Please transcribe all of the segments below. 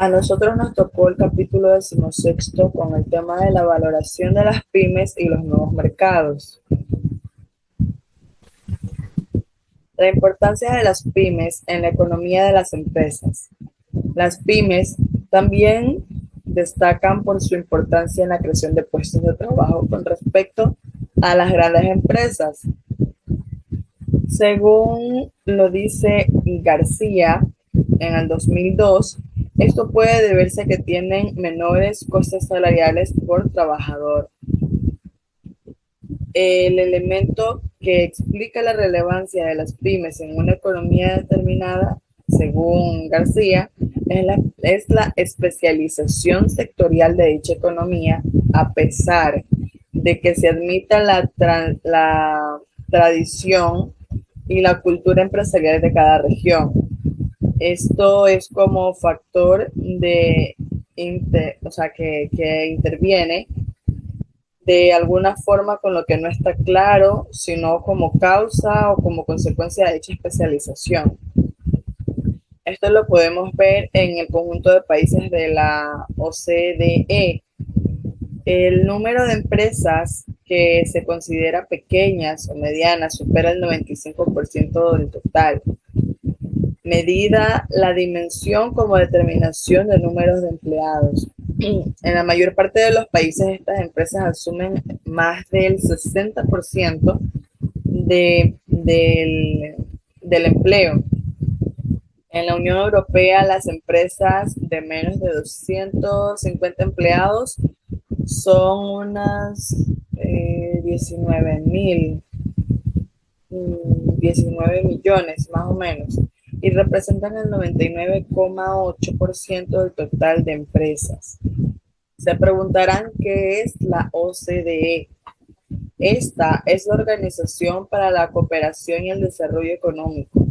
A nosotros nos tocó el capítulo 16 con el tema de la valoración de las pymes y los nuevos mercados. La importancia de las pymes en la economía de las empresas. Las pymes también destacan por su importancia en la creación de puestos de trabajo con respecto a las grandes empresas. Según lo dice García en el 2002, esto puede deberse a que tienen menores costes salariales por trabajador. El elemento que explica la relevancia de las pymes en una economía determinada, según García, es la especialización sectorial de dicha economía, a pesar de que se admita la tradición y la cultura empresarial de cada región. Esto es como factor o sea, que interviene de alguna forma con lo que no está claro, sino como causa o como consecuencia de dicha especialización. Esto lo podemos ver en el conjunto de países de la OCDE. El número de empresas que se considera pequeñas o medianas supera el 95% del total. Medida la dimensión como determinación de números de empleados. En la mayor parte de los países, estas empresas asumen más del 60% del empleo. En la Unión Europea, las empresas de menos de 250 empleados son unas 19 millones más o menos y representan el 99,8% del total de empresas. Se preguntarán qué es la OCDE. Esta es la Organización para la Cooperación y el Desarrollo Económico.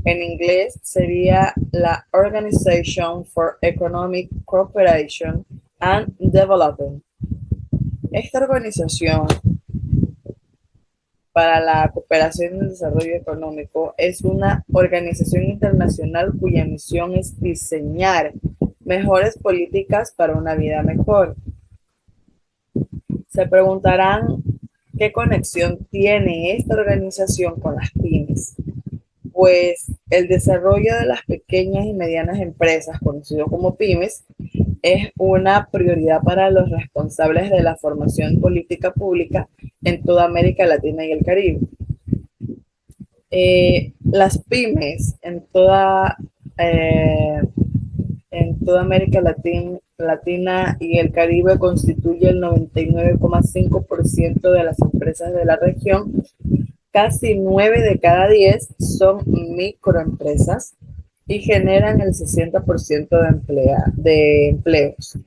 En inglés sería la Organization for Economic Cooperation and Development. Esta organización para la cooperación y el desarrollo económico es una organización internacional cuya misión es diseñar mejores políticas para una vida mejor. Se preguntarán qué conexión tiene esta organización con las pymes. Pues el desarrollo de las pequeñas y medianas empresas, conocido como pymes, es una prioridad para los responsables de la formación política pública en toda América Latina y el Caribe. Las pymes en toda América Latina y el Caribe constituye el 99,5% de las empresas de la región. Casi 9 de cada 10 son microempresas y generan el 60% de empleos.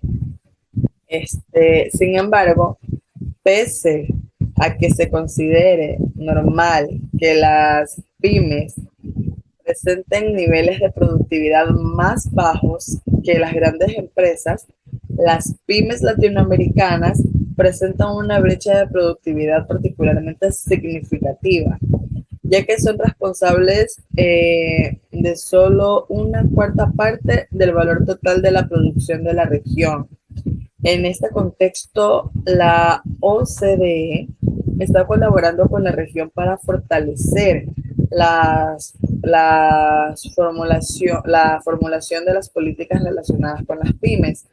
Sin embargo, pese a que se considere normal que las pymes presenten niveles de productividad más bajos que las grandes empresas, las pymes latinoamericanas presentan una brecha de productividad particularmente significativa, ya que son responsables de solo una cuarta parte del valor total de la producción de la región. En este contexto, la OCDE está colaborando con la región para fortalecer la formulación de las políticas relacionadas con las pymes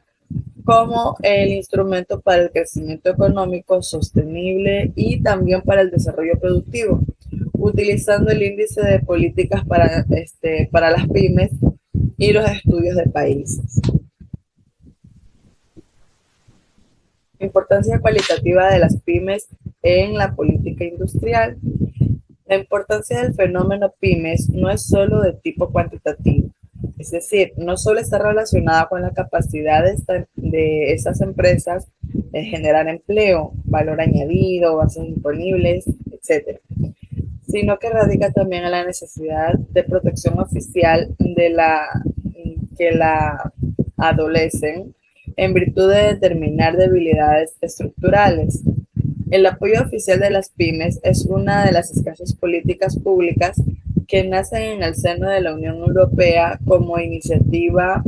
como el instrumento para el crecimiento económico sostenible y también para el desarrollo productivo, utilizando el índice de políticas para las pymes y los estudios de países. Importancia cualitativa de las pymes en la política industrial. La importancia del fenómeno pymes no es solo de tipo cuantitativo, es decir, no solo está relacionada con la capacidad de estas empresas de generar empleo, valor añadido, bases disponibles, etc., sino que radica también en la necesidad de protección oficial que la adolecen en virtud de determinar debilidades estructurales. El apoyo oficial de las pymes es una de las escasas políticas públicas que nacen en el seno de la Unión Europea como iniciativa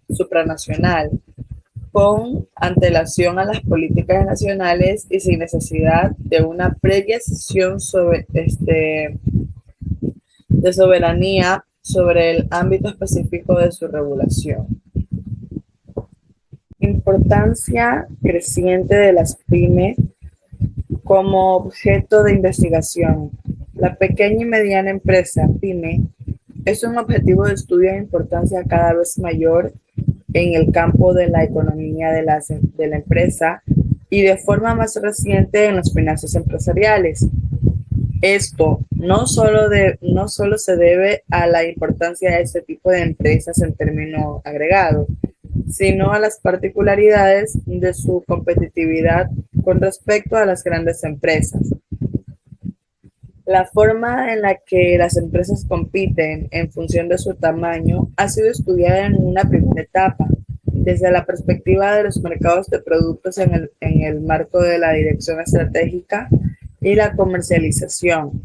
supranacional, con antelación a las políticas nacionales y sin necesidad de una previa decisión de soberanía sobre el ámbito específico de su regulación. Importancia creciente de las pymes como objeto de investigación. La pequeña y mediana empresa, pyme, es un objetivo de estudio de importancia cada vez mayor en el campo de la economía de la empresa y de forma más reciente en las finanzas empresariales. Esto no solo se debe a la importancia de este tipo de empresas en términos agregados, sino a las particularidades de su competitividad con respecto a las grandes empresas. La forma en la que las empresas compiten en función de su tamaño ha sido estudiada en una primera etapa, desde la perspectiva de los mercados de productos en el marco de la dirección estratégica y la comercialización.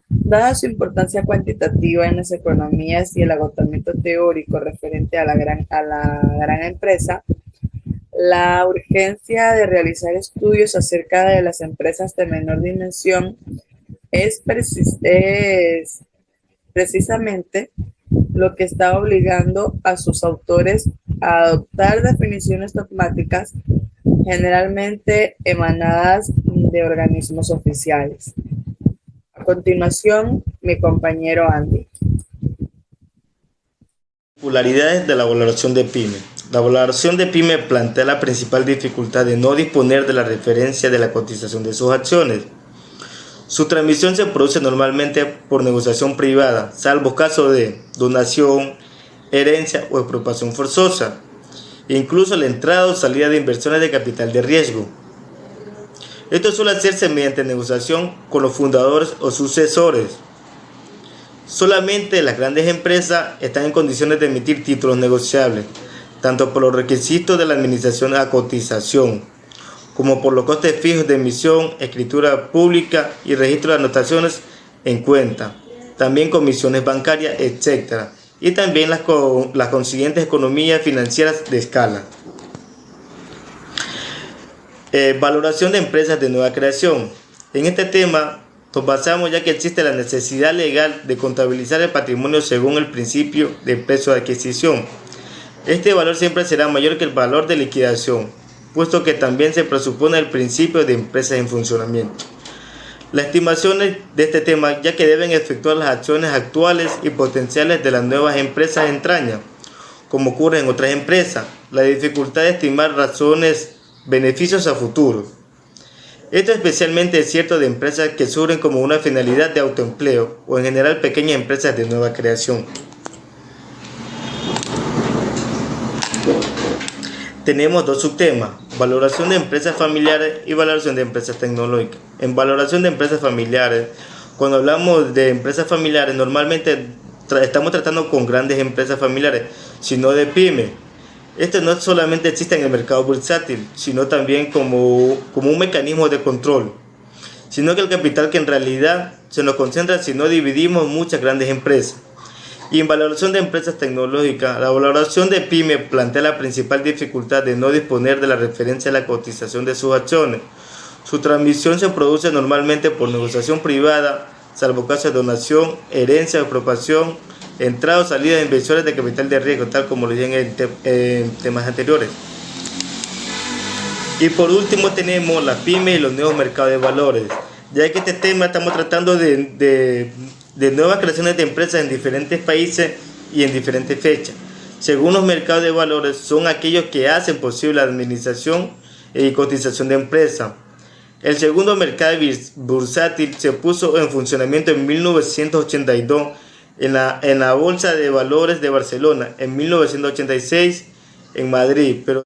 Dada su importancia cuantitativa en las economías y el agotamiento teórico referente a la gran empresa, la urgencia de realizar estudios acerca de las empresas de menor dimensión es precisamente lo que está obligando a sus autores a adoptar definiciones dogmáticas generalmente emanadas de organismos oficiales. A continuación, mi compañero Andy. Particularidades de la valoración de PYME. La valoración de PYME plantea la principal dificultad de no disponer de la referencia de la cotización de sus acciones. Su transmisión se produce normalmente por negociación privada, salvo caso de donación, herencia o expropiación forzosa, incluso la entrada o salida de inversiones de capital de riesgo. Esto suele hacerse mediante negociación con los fundadores o sucesores. Solamente las grandes empresas están en condiciones de emitir títulos negociables, tanto por los requisitos de la administración a cotización, como por los costes fijos de emisión, escritura pública y registro de anotaciones en cuenta, también comisiones bancarias, etc. Y también las consiguientes economías financieras de escala. Valoración de empresas de nueva creación. En este tema nos basamos ya que existe la necesidad legal de contabilizar el patrimonio según el principio de precio de adquisición. Este valor siempre será mayor que el valor de liquidación, puesto que también se presupone el principio de empresas en funcionamiento. Las estimaciones de este tema ya que deben efectuar las acciones actuales y potenciales de las nuevas empresas entraña, como ocurre en otras empresas, la dificultad de estimar beneficios a futuro. Esto es especialmente cierto de empresas que surgen como una finalidad de autoempleo o en general pequeñas empresas de nueva creación. Tenemos dos subtemas, valoración de empresas familiares y valoración de empresas tecnológicas. En valoración de empresas familiares, cuando hablamos de empresas familiares, normalmente estamos tratando con grandes empresas familiares, sino de pymes. Esto no solamente existe en el mercado bursátil, sino también como un mecanismo de control, sino que el capital que en realidad se nos concentra si no dividimos muchas grandes empresas. Y en valoración de empresas tecnológicas, la valoración de PYME plantea la principal dificultad de no disponer de la referencia a la cotización de sus acciones. Su transmisión se produce normalmente por negociación privada, salvo caso de donación, herencia, expropiación, entrada o salida de inversores de capital de riesgo, tal como lo dije en temas anteriores. Y por último tenemos la PYME y los nuevos mercados de valores. Ya que este tema estamos tratando de nuevas creaciones de empresas en diferentes países y en diferentes fechas. Según los mercados de valores, son aquellos que hacen posible la administración y cotización de empresas. El segundo mercado bursátil se puso en funcionamiento en 1982 en la Bolsa de Valores de Barcelona, en 1986 en Madrid, pero